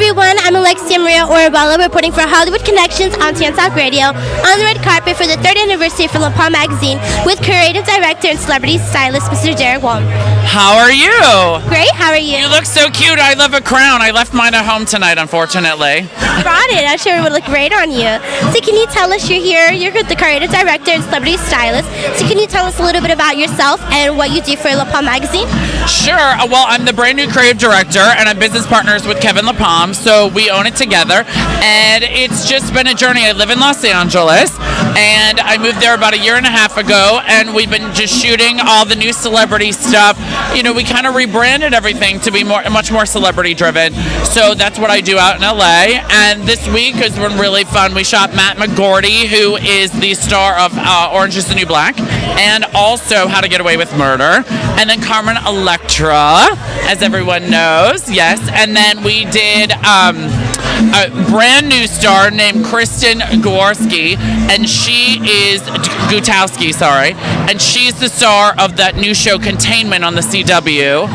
everyone, I'm Alexia Maria Orabella reporting for Hollywood Connections on TN Talk Radio on the red carpet for the 3rd anniversary for Palme Magazine with creative director and celebrity stylist Mr. Derek Wong. How are you? Great, how are you? You look so cute. I love a crown. I left mine at home tonight, unfortunately. Brought it. I'm sure it would look great on you. So can you tell us, you're here, you're the creative director and celebrity stylist. So can you tell us a little bit about yourself and what you do for Palme Magazine? Sure. Well, I'm the brand new creative director, and I'm business partners with Kevin LaPalme, so we own it together. And it's just been a journey. I live in Los Angeles, and I moved there about a year and a half ago, and we've been just shooting all the new celebrity stuff. You know, we kind of rebranded everything to be much more celebrity driven. So that's what I do out in LA. And this week has been really fun. We shot Matt McGorty, who is the star of Orange is the New Black, and also How to Get Away with Murder. And then Carmen Electra, as everyone knows, yes. And then we did a brand new star named Kristen Gutowski, and she is and she's the star of that new show Containment on the CW.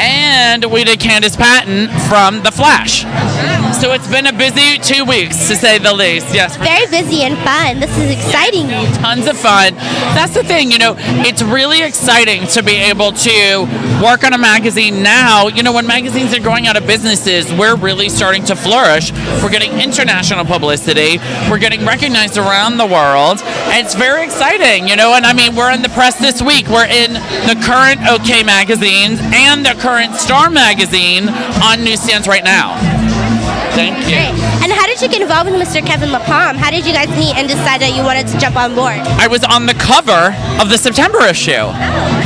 And we did Candace Patton from The Flash. So it's been a busy 2 weeks, to say the least. Yes. Very busy and fun. This is exciting. Tons of fun. That's the thing, you know, it's really exciting to be able to work on a magazine now. You know, when magazines are going out of businesses, we're really starting to flourish. We're getting international publicity. We're getting recognized around the world. And it's very exciting, you know, and I mean, we're in the press this week. We're in the current OK magazines and the current Star magazine on newsstands right now. Thank you. Great. And how did you get involved with Mr. Kevin LaPalme? How did you guys meet and decide that you wanted to jump on board? I was on the cover of the September issue.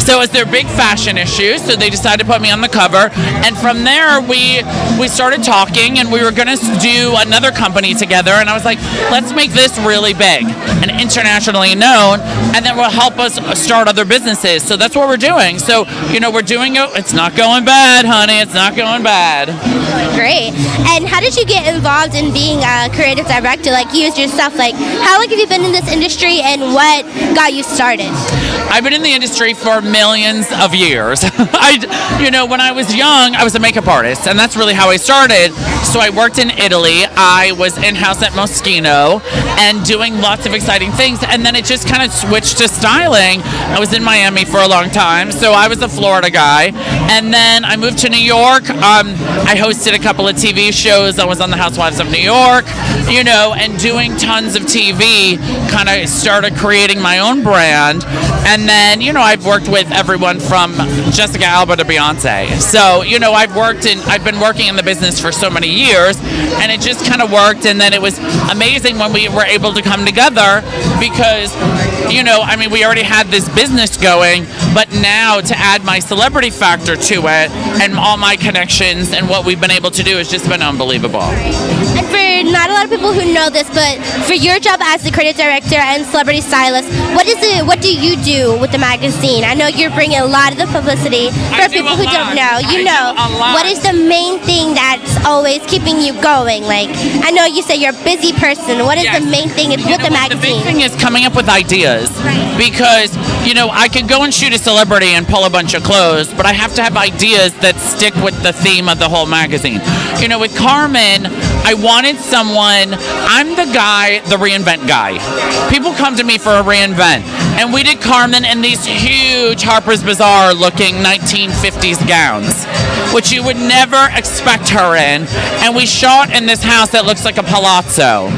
So it was their big fashion issue, so they decided to put me on the cover. And from there, we started talking, and we were going to do another company together. And I was like, let's make this really big and internationally known, and then will help us start other businesses. So that's what we're doing. So, you know, we're doing it. It's not going bad, honey. It's not going bad. Great. And how did you get involved in being a creative director? Like, you yourself, like, how long have you been in this industry, and what got you started? I've been in the industry for millions of years. You know, when I was young, I was a makeup artist, and that's really how I started. So I worked in Italy. I was in-house at Moschino and doing lots of exciting things, and then it just kind of switched to styling. I was in Miami for a long time, so I was a Florida guy. And then I moved to New York. I hosted a couple of TV shows. I was on the Housewives of New York, you know, and doing tons of TV, kind of started creating my own brand. And then, you know, I've worked with everyone from Jessica Alba to Beyonce. So, you know, I've been working in the business for so many years, and it just kind of worked. And then it was amazing when we were able to come together because, you know, I mean, we already had this business going, but now to add my celebrity factor to it and all my connections and what we've been able to do has just been unbelievable. And for not a lot of people who know this, but for your job as the creative director and celebrity stylist, what do you do with the magazine? I know you're bringing a lot of the publicity. For people who don't know, what is the main thing that's always keeping you going? Like, I know you say you're a busy person. What is the main thing with the magazine? The big thing is coming up with ideas. Right. Because, you know, I could go and shoot a celebrity and pull a bunch of clothes, but I have to have ideas that stick with the theme of the whole magazine. You know, with Carmen, I wanted someone, I'm the guy, the reinvent guy. People come to me for a reinvent. And we did Carmen in these huge Harper's Bazaar looking 1950s gowns, which you would never expect her in. And we shot in this house that looks like a palazzo.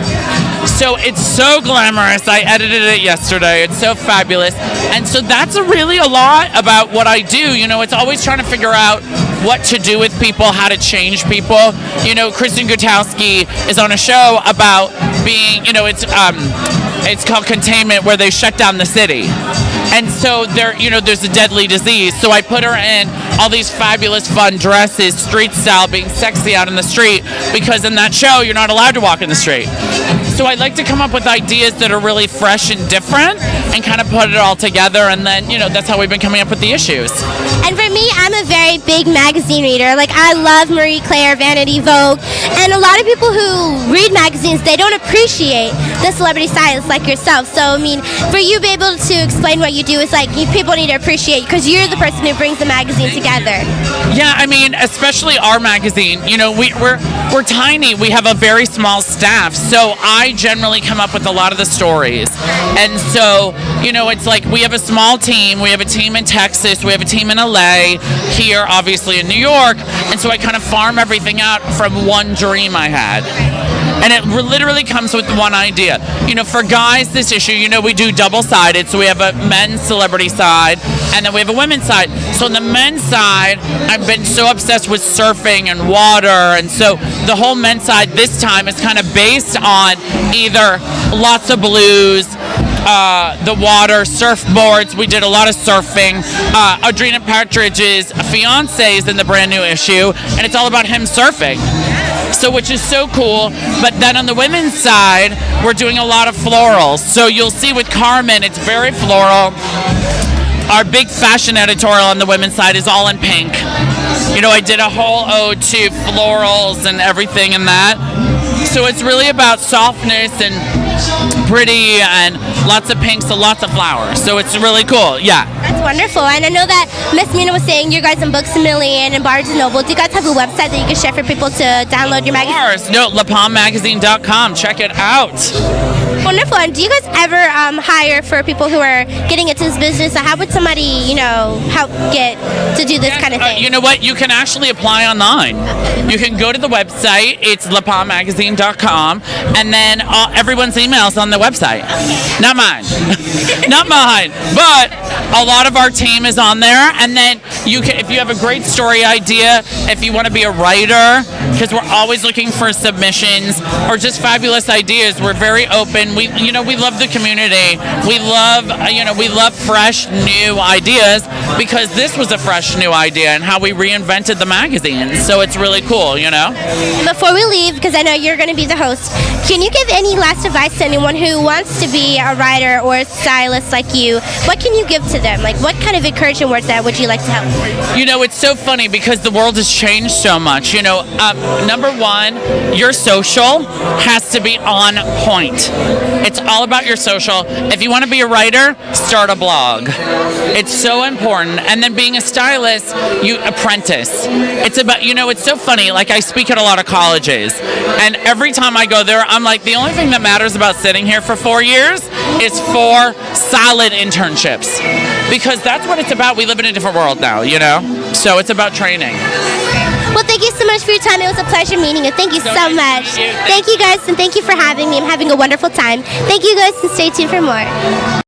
So it's so glamorous. I edited it yesterday. It's so fabulous. And so that's really a lot about what I do. You know, it's always trying to figure out what to do with people, how to change people. You know, Kristen Gutowski is on a show about being, you know, it's called Containment, where they shut down the city. And so there's a deadly disease. So I put her in all these fabulous, fun dresses, street style, being sexy out in the street, because in that show, you're not allowed to walk in the street. So I like to come up with ideas that are really fresh and different and kind of put it all together. And then, you know, that's how we've been coming up with the issues. And for me, I'm a very big magazine reader. Like, I love Marie Claire, Vanity, Vogue, and a lot of people who read magazines, they don't appreciate the celebrity stylists like yourself. So, I mean, for you to be able to explain what you do is like, people need to appreciate you because you're the person who brings the magazine together. Yeah, I mean, especially our magazine. You know, we're tiny. We have a very small staff, so I generally come up with a lot of the stories. And so, you know, it's like we have a small team. We have a team in Texas. We have a team in LA. Here, obviously, in New York. And so I kind of farm everything out from one dream I had. And it literally comes with one idea. You know, for guys, this issue, you know, we do double-sided. So we have a men's celebrity side, and then we have a women's side. So on the men's side, I've been so obsessed with surfing and water. And so the whole men's side this time is kind of based on either lots of blues, the water, surfboards. We did a lot of surfing. Adrena Partridge's fiance is in the brand new issue, and it's all about him surfing. So, which is so cool. But then on the women's side, we're doing a lot of florals. So you'll see with Carmen, it's very floral. Our big fashion editorial on the women's side is all in pink. You know, I did a whole ode to florals and everything in that. So it's really about softness and pretty and lots of pinks and lots of flowers. So it's really cool. Yeah. That's wonderful. And I know that Miss Mina was saying you guys in Books A Million and Barnes & Noble. Do you guys have a website that you can share for people to download your magazine? Of course. No, lapalmmagazine.com. Check it out. Wonderful. And do you guys ever hire for people who are getting into this business? How would somebody, you know, help get to do this kind of thing? You know what? You can actually apply online. You can go to the website. It's lapalmmagazine.com, and then everyone's email's on the website. Not mine. Not mine. But a lot of our team is on there, and then you can, if you have a great story idea, if you want to be a writer, because we're always looking for submissions or just fabulous ideas. We're very open. We love the community. We love fresh new ideas, because this was a fresh new idea and how we reinvented the magazine. So it's really cool, you know. Before we leave, because I know you're going to be the host, can you give any last advice to anyone who wants to be a writer or a stylist like you? What can you give to them? Like, what kind of encouraging words that would you like to help? You know, it's so funny because the world has changed so much. You know, number one, your social has to be on point. It's all about your social. If you want to be a writer, start a blog. It's so important. And then being a stylist, you apprentice. It's about, you know, it's so funny. Like, I speak at a lot of colleges, and every time I go there, I'm like, the only thing that matters about sitting here for 4 years is 4 solid internships, because that's what it's about. We live in a different world now, you know? So it's about training. Well, thank you so much for your time. It was a pleasure meeting you. Thank you so much. You. Thank you guys, and thank you for having me. I'm having a wonderful time. Thank you guys, and stay tuned for more.